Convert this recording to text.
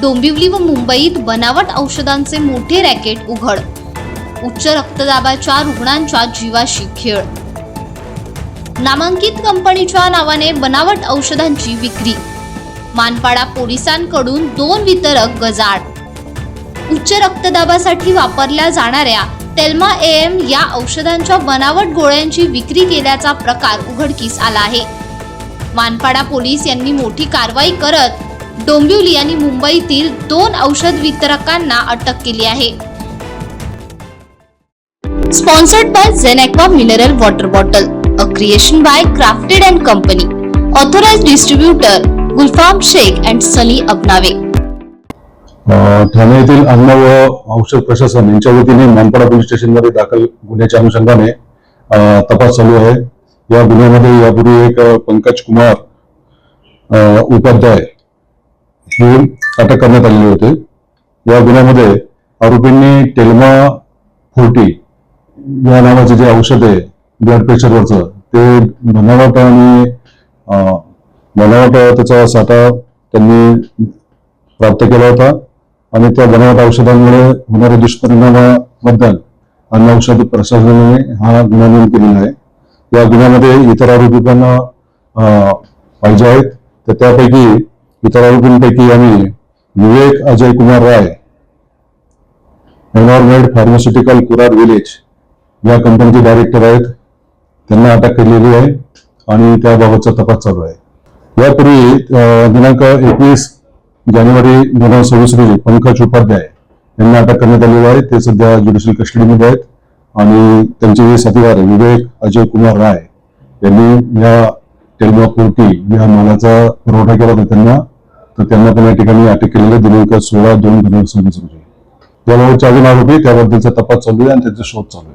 डोंबिवली व मुंबईत बनावट औषधांचे मोठे रॅकेट उघड. उच्च रक्तदाबाच्या रुग्णांच्या जीवाशी खेळ. नामांकित कंपनीच्या नावाने बनावट औषधांची विक्री. मानपाडा पोलिसांकडून 2 वितरक गजाआड. उच्च रक्तदाबासाठी वापरल्या जाणाऱ्या तेल्मा AM या औषधांच्या बनावट गोळ्यांची विक्री केल्याचा प्रकार उघडकीस आला आहे. मानपाडा पोलीस यांनी मोठी कारवाई करत डोंबिवली आणि मुंबईतील 2 औषध वितरकांना अटक केली आहे. स्पॉन्सर्ड बाय झेनेक्वा mineral water bottle, a creation by crafted and company, authorised distributor Gulfam Shaikh and Sunny Abnave. Thane येथील अन्न व औषध प्रशासन यांच्या वतीने मानपाडा पोलीस स्टेशनमध्ये दाखल गुन्ह्याच्या अनुषंगाने तपास चालू आहे. या गुन्ह्यामध्ये यापूर्वी एक पंकज कुमार उपाध्याय हे अटक करण्यात आलेले होते. या गुन्ह्यामध्ये आरोपींनी टेल्मा 40 या नावाचे जे औषध आहे ब्लड प्रेशरवरचं ते बनावट त्याचा साठा त्यांनी प्राप्त केला होता आणि त्या बनावट औषधांमुळे होणाऱ्या दुष्परिणामाबद्दल अन्न औषध प्रशासनाने हा गुन्हा नोंद केलेला आहे. या गुन्ह्यामध्ये इतर आरोपी पण पाहिजे आहेत. तर त्यापैकी इतर आरोपींपैकी आम्ही विवेक अजय कुमार राय, एनॉर्मेड फार्मास्युटिकल कुरार विलेज या कंपनीचे डायरेक्टर आहेत, त्यांना अटक केलेली आहे आणि त्याबाबतचा तपास चालू आहे. यापूर्वी दिनांक 21 जानेवारी 2026 रोजी पंकज उपाध्याय यांना अटक करण्यात आलेली आहे. ते सध्या ज्युडिशियल कस्टडीमध्ये आहेत आणि त्यांचे साथीदार विवेक अजय कुमार राय यांनी या टेल्मा 40 या मालाचा पुरवठा केला होता त्यांना पण या ठिकाणी अटक केलेली आहे दिनांक 16/2/2026 रोजी. याबाबतचे अजून आरोपी त्याबद्दलचा तपास चालू आहे आणि त्यांचा शोध चालू आहे.